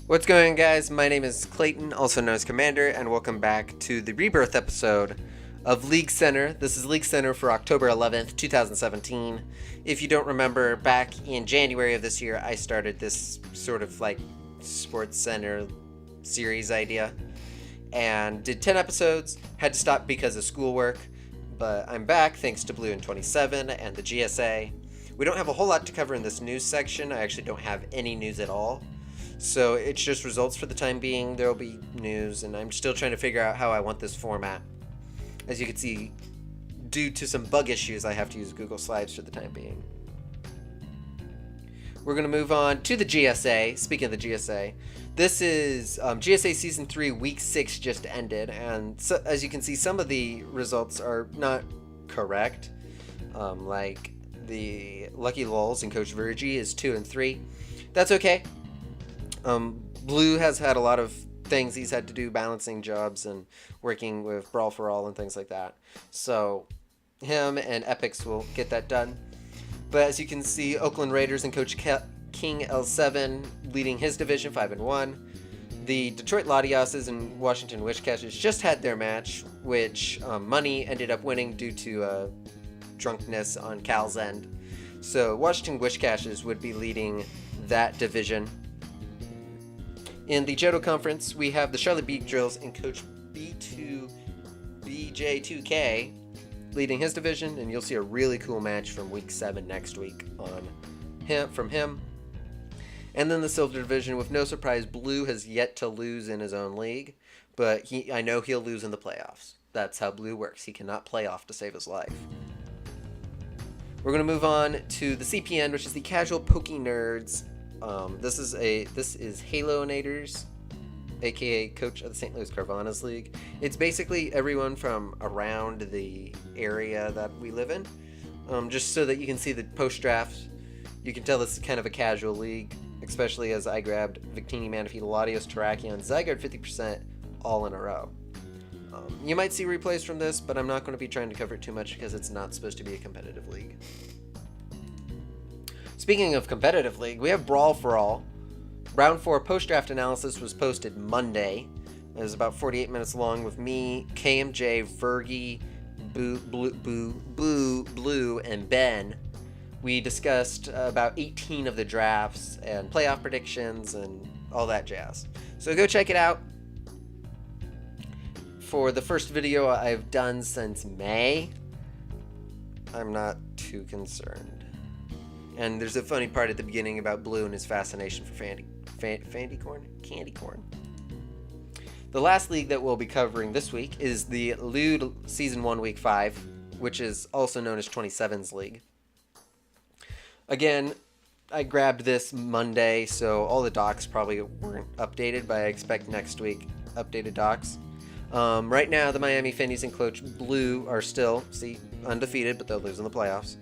What's going on, guys? My name is Clayton, also known as Commander, and welcome back to the rebirth episode of League Center. This is League Center for October 11th, 2017. If you don't remember, back in January of this year, I started this sort of like Sports Center series idea and did 10 episodes. Had to stop because of schoolwork, but I'm back thanks to Blue and 27 and the GSA. We don't have a whole lot to cover in this news section. I actually don't have any news at all. So it's just results for the time being. There will be news, and I'm still trying to figure out how I want this format. As you can see, due to some bug issues, I have to use Google Slides for the time being. We're going to move on to the GSA. Speaking of the GSA, this is GSA Season 3, Week 6 just ended, and so, as you can see, some of the results are not correct. Like the Lucky Lulz and Coach Virgie is 2 and 3. That's okay. Blue has had a lot of things he's had to do, balancing jobs and working with Brawl for All and things like that. So him and Epics will get that done. But as you can see, Oakland Raiders and Coach King L7 leading his division 5 and 1. The Detroit Latiases and Washington Wishcatchers just had their match, which Money ended up winning due to drunkenness on Cal's end. So Washington Wishcatchers would be leading that division. In the Johto Conference, we have the Charlotte Beat Drills and Coach BJ2K leading his division, and you'll see a really cool match from Week 7 next week from him. And then the Silver Division, with no surprise, Blue has yet to lose in his own league, but I know he'll lose in the playoffs. That's how Blue works. He cannot play off to save his life. We're going to move on to the CPN, which is the Casual Poke Nerds. This is Halo-nators, aka Coach of the St. Louis Carvanas League. It's basically everyone from around the area that we live in. Just so that you can see the post-draft, you can tell this is kind of a casual league, especially as I grabbed Victini, Manaphy, Latios, Terrakion, Zygarde 50% all in a row. You might see replays from this, but I'm not going to be trying to cover it too much because it's not supposed to be a competitive league. Speaking of competitive league, we have Brawl for All. Round 4 post-draft analysis was posted Monday. It was about 48 minutes long with me, KMJ, Virgie, Blue, and Ben. We discussed about 18 of the drafts and playoff predictions and all that jazz. So go check it out. For the first video I've done since May, I'm not too concerned. And there's a funny part at the beginning about Blue and his fascination for candy corn. The last league that we'll be covering this week is the Lude Season 1 Week 5, which is also known as 27's League. Again, I grabbed this Monday, so all the docs probably weren't updated, but I expect next week updated docs. Right now, the Miami Finnies and Coach Blue are still, undefeated, but they'll lose in the playoffs.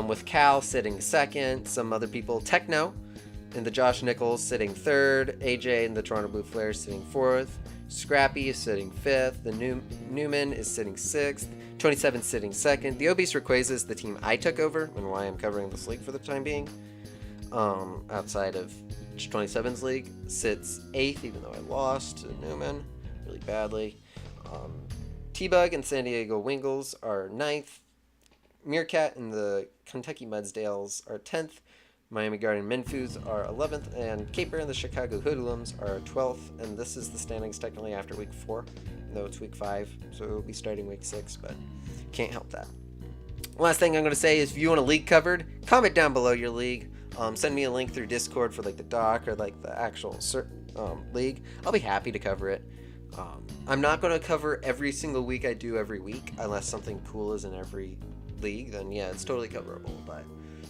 With Cal sitting second, some other people, Techno and the Josh Nichols sitting third, AJ and the Toronto Blue Flares sitting fourth, Scrappy is sitting fifth, the Newman is sitting sixth, 27 sitting second. The Obese Rayquaza is the team I took over and why I'm covering this league for the time being. Outside of 27's league, sits eighth, even though I lost to Newman really badly. T-Bug and San Diego Wingles are ninth. Meerkat and the Kentucky Mudsdales are 10th, Miami Garden Minfus are 11th, and Caper and the Chicago Hoodlums are 12th, and this is the standings technically after Week 4, though it's Week 5, so we'll be starting Week 6, but can't help that. Last thing I'm going to say is if you want a league covered, comment down below your league. Send me a link through Discord for like the doc or like the actual league. I'll be happy to cover it. I'm not going to cover every single week I do every week, unless something cool is in every league, then yeah, it's totally coverable, but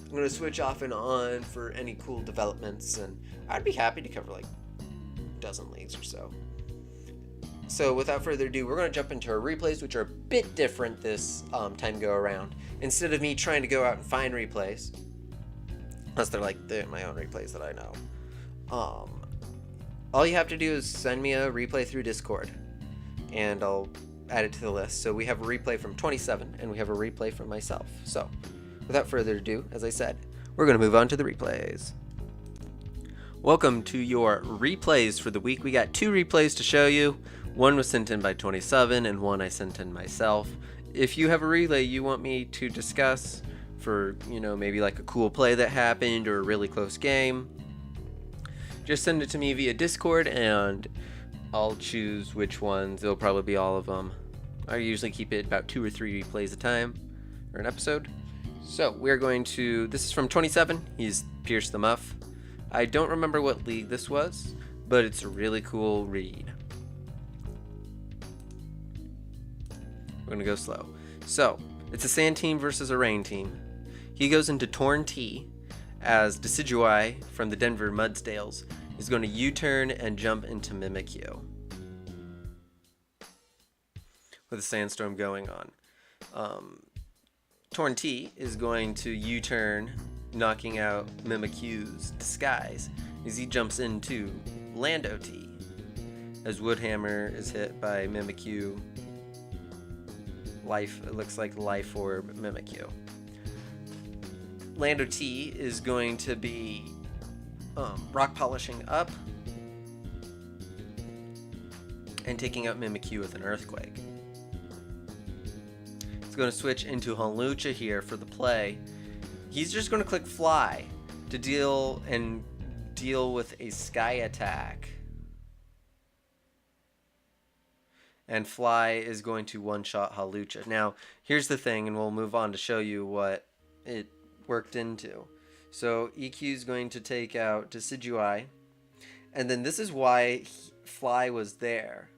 I'm going to switch off and on for any cool developments, and I'd be happy to cover like a dozen leagues or so. So without further ado, we're going to jump into our replays, which are a bit different this time go around. Instead of me trying to go out and find replays, unless they're like my own replays that I know, all you have to do is send me a replay through Discord, and I'll add it to the list. So we have a replay from 27 and we have a replay from myself. So without further ado, as I said, we're going to move on to the replays. Welcome to your replays for the week. We got 2 replays to show you. One was sent in by 27 and one I sent in myself. If you have a relay you want me to discuss for, maybe like a cool play that happened or a really close game, just send it to me via Discord and I'll choose which ones. It'll probably be all of them. I usually keep it about 2 or 3 replays a time, or an episode. So we're going to, this is from 27, he's Pierce the Muff. I don't remember what league this was, but it's a really cool read. We're gonna go slow. So, it's a sand team versus a rain team. He goes into Torn T as CmdrYT from the Denver Mudsdales is going to U-turn and jump into Mimikyu with a sandstorm going on. Torn T is going to U-turn, knocking out Mimikyu's disguise as he jumps into Lando T as Woodhammer is hit by Mimikyu. It looks like Life Orb Mimikyu. Lando T is going to be rock polishing up and taking out Mimikyu with an earthquake. He's going to switch into Hawlucha here for the play. He's just going to click Fly to deal with a Sky attack. And Fly is going to one-shot Hawlucha. Now, here's the thing, and we'll move on to show you what it worked into. So EQ is going to take out CmdrYT, and then this is why Fly was there.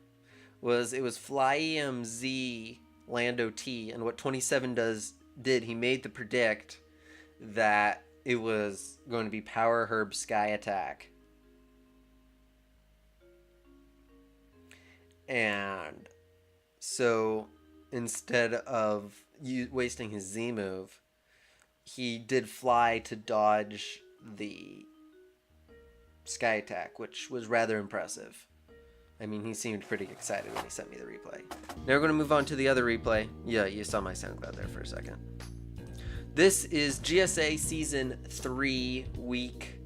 It was Fly EMZ Lando T, and what 27 did, he made the predict that it was going to be Power Herb Sky attack. And so instead of wasting his Z move, he did Fly to dodge the Sky attack, which was rather impressive. I mean, he seemed pretty excited when he sent me the replay. Now we're going to move on to the other replay. Yeah, you saw my SoundCloud there for a second. This is GSA Season 3, Week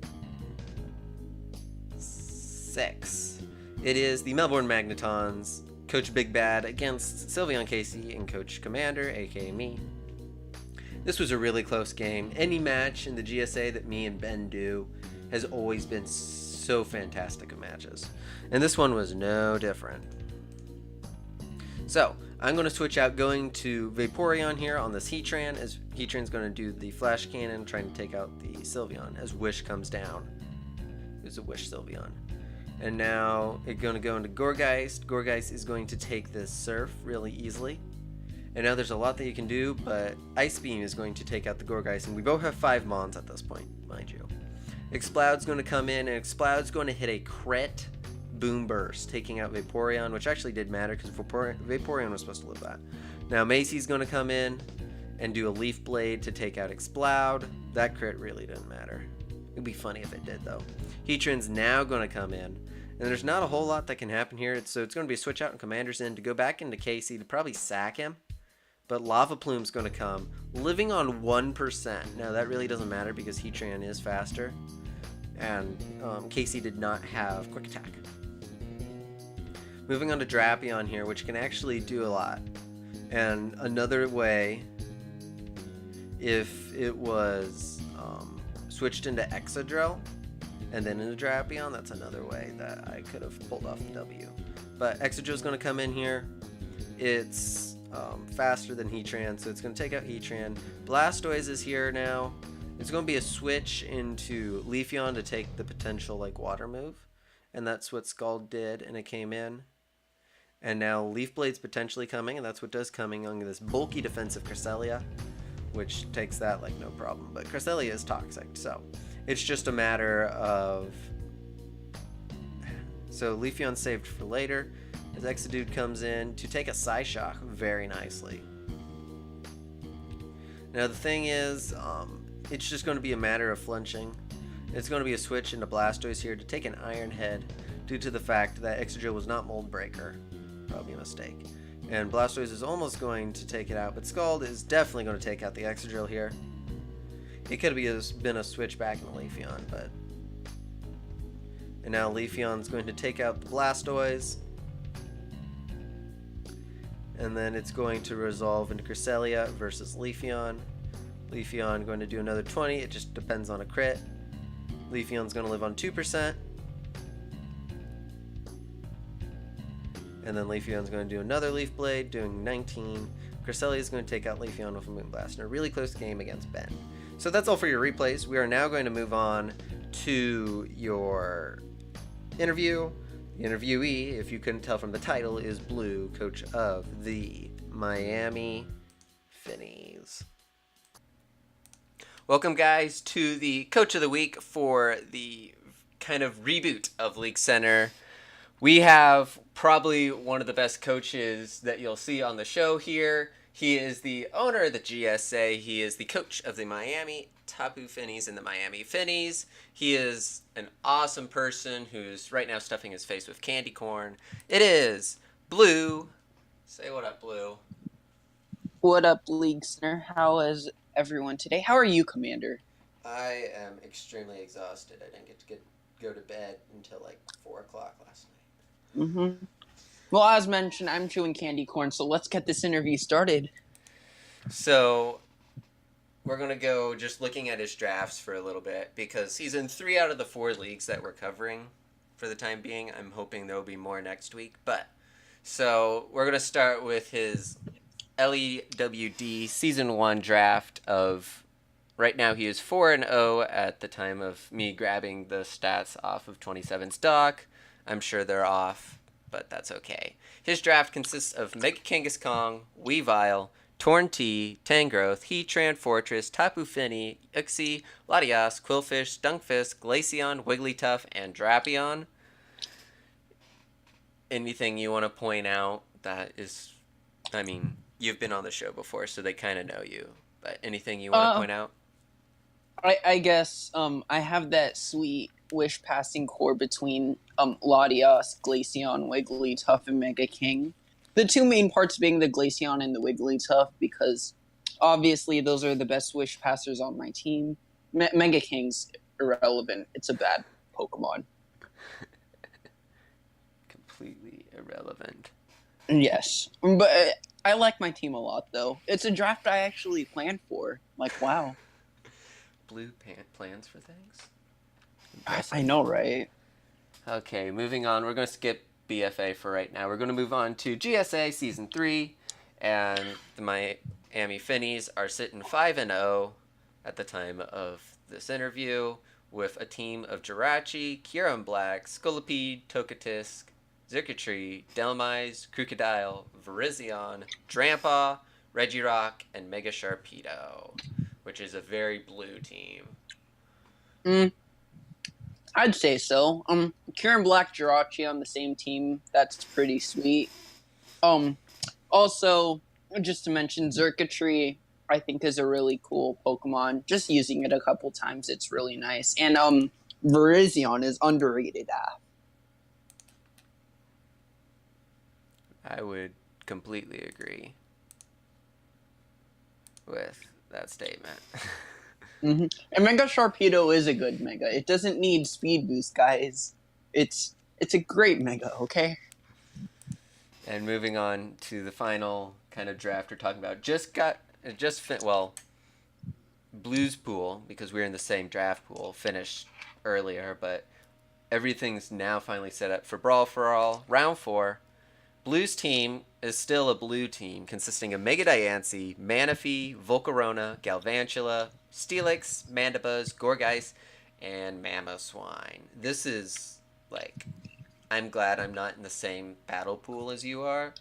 6. It is the Melbourne Magnetons, Coach Big Bad against Sylveon Casey and Coach Commander, aka me. This was a really close game. Any match in the GSA that me and Ben do has always been so fantastic of matches. And this one was no different. So, I'm going to switch out going to Vaporeon here on this Heatran, as Heatran's going to do the Flash Cannon, trying to take out the Sylveon as Wish comes down. It's a Wish Sylveon. And now it's going to go into Gourgeist. Gourgeist is going to take this Surf really easily. And now there's a lot that you can do, but Ice Beam is going to take out the Gourgeist, and we both have 5 Mons at this point, mind you. Exploud's going to come in, and Exploud's going to hit a crit Boom Burst, taking out Vaporeon, which actually did matter because Vaporeon was supposed to live that. Now Macy's going to come in and do a Leaf Blade to take out Exploud. That crit really didn't matter. It'd be funny if it did, though. Heatran's now going to come in, and there's not a whole lot that can happen here. So it's going to be a switch out and Commander's in to go back into Casey to probably sack him. But Lava Plume's going to come, living on 1%. Now that really doesn't matter because Heatran is faster, and Casey did not have Quick Attack. Moving on to Drapion here, which can actually do a lot. And another way, if it was switched into Excadrill and then into Drapion, that's another way that I could have pulled off the W. But Excadrill's going to come in here. It's faster than Heatran, so it's going to take out Heatran. Blastoise is here now. It's going to be a switch into Leafeon to take the potential water move, and that's what Scald did, and it came in. And now Leaf Blade's potentially coming, and that's what does coming on this bulky defensive Cresselia, which takes that no problem. But Cresselia is toxic, so it's just a matter of... So Leafeon saved for later, as Exadude comes in to take a Psyshock very nicely. Now the thing is, it's just going to be a matter of flinching. It's going to be a switch into Blastoise here to take an Iron Head due to the fact that Excadrill was not Mold Breaker. Probably a mistake. And Blastoise is almost going to take it out, but Scald is definitely going to take out the Excadrill here. It could have been a switch back in the Leafeon, but And now Leafeon's going to take out the Blastoise. And then it's going to resolve into Cresselia versus Leafeon. Leafeon going to do another 20. It just depends on a crit. Leafeon's going to live on 2%. And then Leafeon's going to do another Leaf Blade, doing 19. Cresselia is going to take out Leafeon with a Moonblast in a really close game against Ben. So that's all for your replays. We are now going to move on to your interview. The interviewee, if you couldn't tell from the title, is Blue, coach of the Miami Finnies. Welcome, guys, to the Coach of the Week for the kind of reboot of LeagueCenter. We have probably one of the best coaches that you'll see on the show here. He is the owner of the GSA. He is the coach of the Miami Tapu Finnies and the Miami Finnies. He is an awesome person who's right now stuffing his face with candy corn. It is Blue. Say what up, Blue. What up, LeagueCenter? How is everyone today? How are you, Commander? I am extremely exhausted. I didn't get to go to bed until like 4 o'clock last night. Well, as mentioned, I'm chewing candy corn, so let's get this interview started. So we're going to go just looking at his drafts for a little bit because he's in 3 out of the 4 leagues that we're covering for the time being. I'm hoping there will be more next week. So we're going to start with his LEWD Season 1 draft of... Right now he is 4-0 at the time of me grabbing the stats off of 27's doc. I'm sure they're off, but that's okay. His draft consists of Mega Kangaskong, Weavile, Torn-T, Tangrowth, Heatran, Fortress, Tapu Fini, Uxie, Latias, Quillfish, Dunkfisk, Glaceon, Wigglytuff, and Drapion. Anything you want to point out that is... I mean, you've been on the show before, so they kind of know you. But anything you want to point out? I guess I have that sweet wish passing core between Latias, Glaceon, Wigglytuff, and Mega King. The 2 main parts being the Glaceon and the Wigglytuff, because obviously those are the best wish passers on my team. Mega King's irrelevant. It's a bad Pokemon. Completely irrelevant. Yes. But I like my team a lot, though. It's a draft I actually planned for. Like, wow. Blue plans for things? I know, right? Okay, moving on. We're going to skip BFA for right now. We're going to move on to GSA Season 3. And the Miami Finnies are sitting 5-0 at the time of this interview with a team of Jirachi, Kyurem Black, Scolipede, Togetisk, Xurkitree, Delmise, Crocodile, Virizion, Drampa, Regirock, and Mega Sharpedo, which is a very blue team. I'd say so. Kyurem Black, Jirachi on the same team. That's pretty sweet. Also, just to mention, Xurkitree, I think, is a really cool Pokemon. Just using it a couple times, it's really nice. And Virizion is underrated. I would completely agree with that statement. And Mega Sharpedo is a good Mega. It doesn't need Speed Boost, guys. It's a great Mega, okay? And moving on to the final kind of draft we're talking about. Blue's pool, because we're in the same draft pool, finished earlier, but everything's now finally set up for Brawl for All, Round 4. Blue's team is still a blue team consisting of Mega Diancie, Manaphy, Volcarona, Galvantula, Steelix, Mandibuzz, Gourgeist, and Mamoswine. This is, like, I'm glad I'm not in the same battle pool as you are,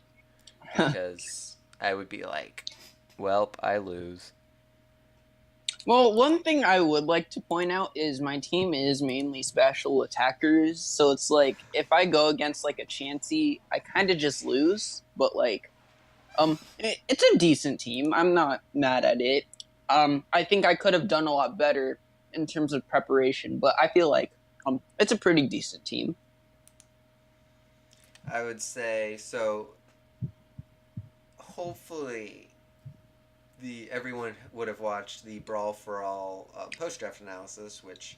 because I would be like, welp, I lose. Well, one thing I would like to point out is my team is mainly special attackers, so it's like, if I go against, like, a Chansey, I kind of just lose, but, like, it's a decent team. I'm not mad at it. I think I could have done a lot better in terms of preparation, but I feel like it's a pretty decent team. I would say, so, hopefully everyone would have watched the Brawl for All post-draft analysis, which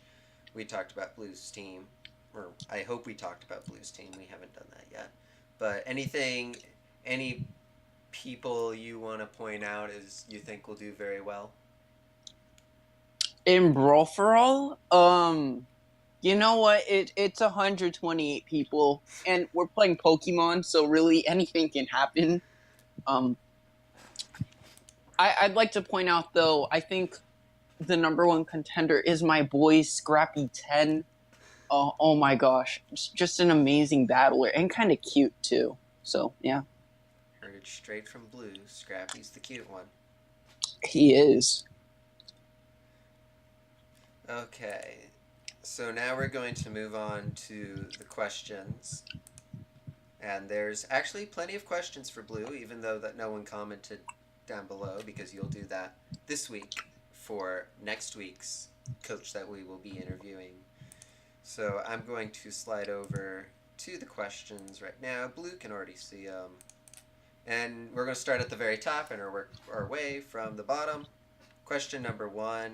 we talked about Blue's team. or I hope we talked about Blue's team. We haven't done that yet. But any people you want to point out is you think will do very well? In Brawl for All, you know what? It's 128 people, and we're playing Pokemon, so really anything can happen. Um, I'd like to point out though, I think the number one contender is my boy Scrappy 10. Oh my gosh, just an amazing battler and kind of cute too. So yeah, Heard straight from Blue. Scrappy's the cute one. he is. Okay, so now we're going to move on to the questions. And there's actually plenty of questions for Blue, even though that no one commented down below, because you'll do that this week for next week's coach that we will be interviewing. So I'm going to slide over to the questions right now. Blue can already see them. And we're going to start at the very top and work our way from the bottom. Question number 1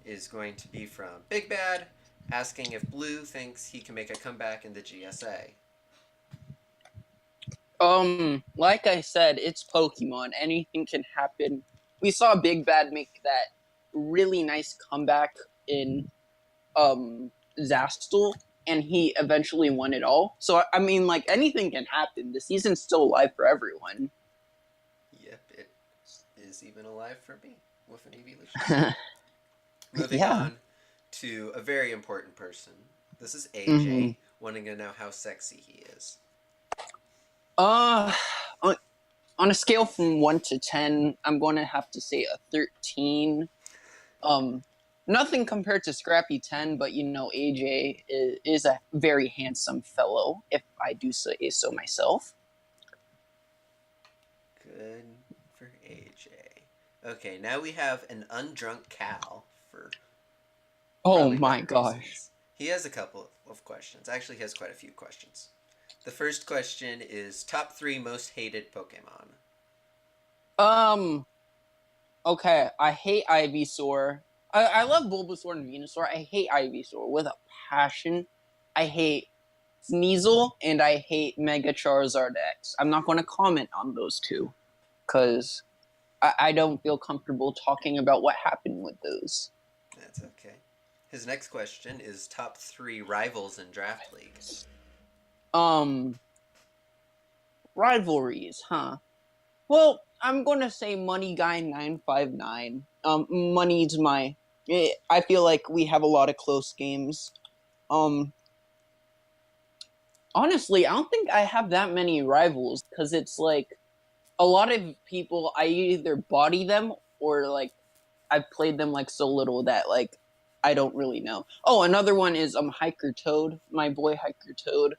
is going to be from Big Bad, asking if Blue thinks he can make a comeback in the GSA. Like I said, it's Pokemon. Anything can happen. We saw Big Bad make that really nice comeback in Zastel, and he eventually won it all. So I mean, like anything can happen. The season's still alive for everyone. Yep, it is even alive for me with an evolution. Moving Yeah. on to a very important person. This is AJ, Mm-hmm. wanting to know how sexy he is. Uh, on a scale from 1 to 10, I'm going to have to say a 13. Um, Nothing compared to Scrappy 10, but you know, AJ is a very handsome fellow, if I do say so myself. Good for AJ. Okay, now we have an undrunk Cal for Oh probably my better gosh. reasons. He has a couple of questions. Actually, he has quite a few questions. The first question is top 3 most hated Pokemon. Um, okay, I hate Ivysaur. I love Bulbasaur and Venusaur. I hate Ivysaur with a passion. I hate Sneasel and I hate Mega Charizard X. I'm not going to comment on those two because I don't feel comfortable talking about what happened with those. That's okay. His next question is top 3 rivals in Draft League. Um, Rivalries, huh? Well, I'm gonna say Money Guy 959. Money's my. I feel like we have a lot of close games. Um, Honestly, I don't think I have that many rivals because it's like a lot of people. I either body them or like I've played them like so little that like I don't really know. Oh, another one is Hiker Toad, my boy Hiker Toad.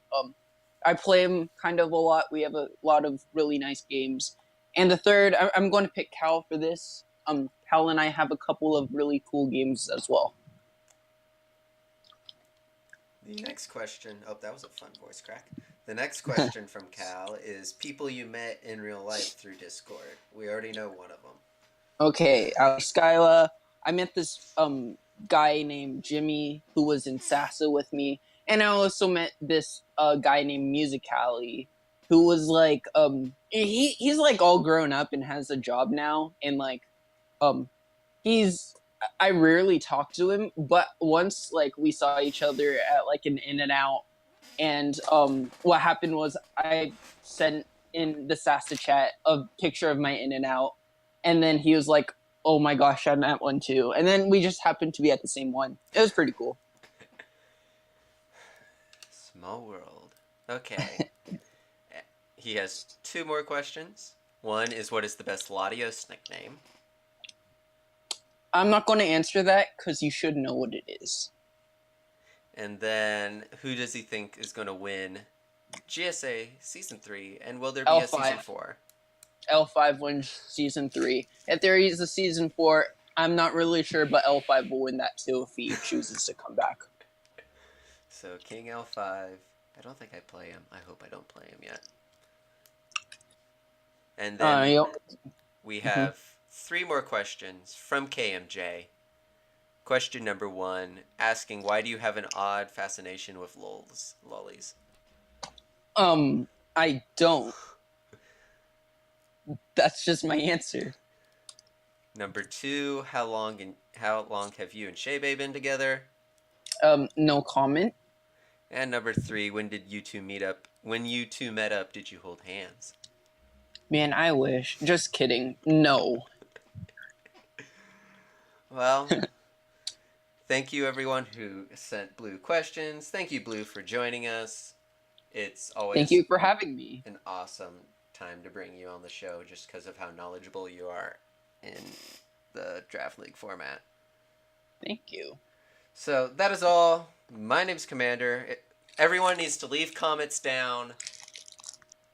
I play him kind of a lot. We have a lot of really nice games. And the third, I'm going to pick Cal for this. Cal and I have a couple of really cool games as well. The next question, oh, that was a fun voice crack. The next question from Cal is people you met in real life through Discord. We already know one of them. Okay, Skyla. I met this guy named Jimmy who was in Sasa with me, and I also met this guy named Musicali who was like he's like all grown up and has a job now, and like um he's I rarely talk to him, but once like we saw each other at like an In and Out, and what happened was I sent in the Sasa chat a picture of my In and Out, and then he was like, "Oh my gosh, I'm at one too," and then we just happened to be at the same one. It was pretty cool. Small world. Okay. He has 2 more questions. One is what is the best Latios nickname? I'm not going to answer that because you should know what it is. And then who does he think is going to win GSA Season 3? And will there be a Season 4? L5 wins Season 3. If there is a Season 4, I'm not really sure, but L5 will win that too if he chooses to come back. So King L5. I don't think I play him. I hope I don't play him yet. And then we have 3 more questions from KMJ. Question number 1, asking why do you have an odd fascination with lollies? I don't. That's just my answer. Number 2, how long have you and Shebe been together? No comment. And number 3, when did you two meet up? When you two met up, did you hold hands? Man, I wish. Just kidding. No. Well, thank you everyone who sent Blue questions. Thank you, Blue, for joining us. It's always Thank you for having me. an awesome time to bring you on the show just because of how knowledgeable you are in the Draft League format. Thank you. So that is all. My name's Commander. Everyone needs to leave comments down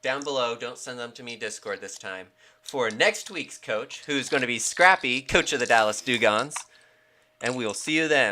below. Don't send them to me Discord this time. For next week's coach, who's going to be Scrappy, coach of the Dallas Dugons. And we'll see you then.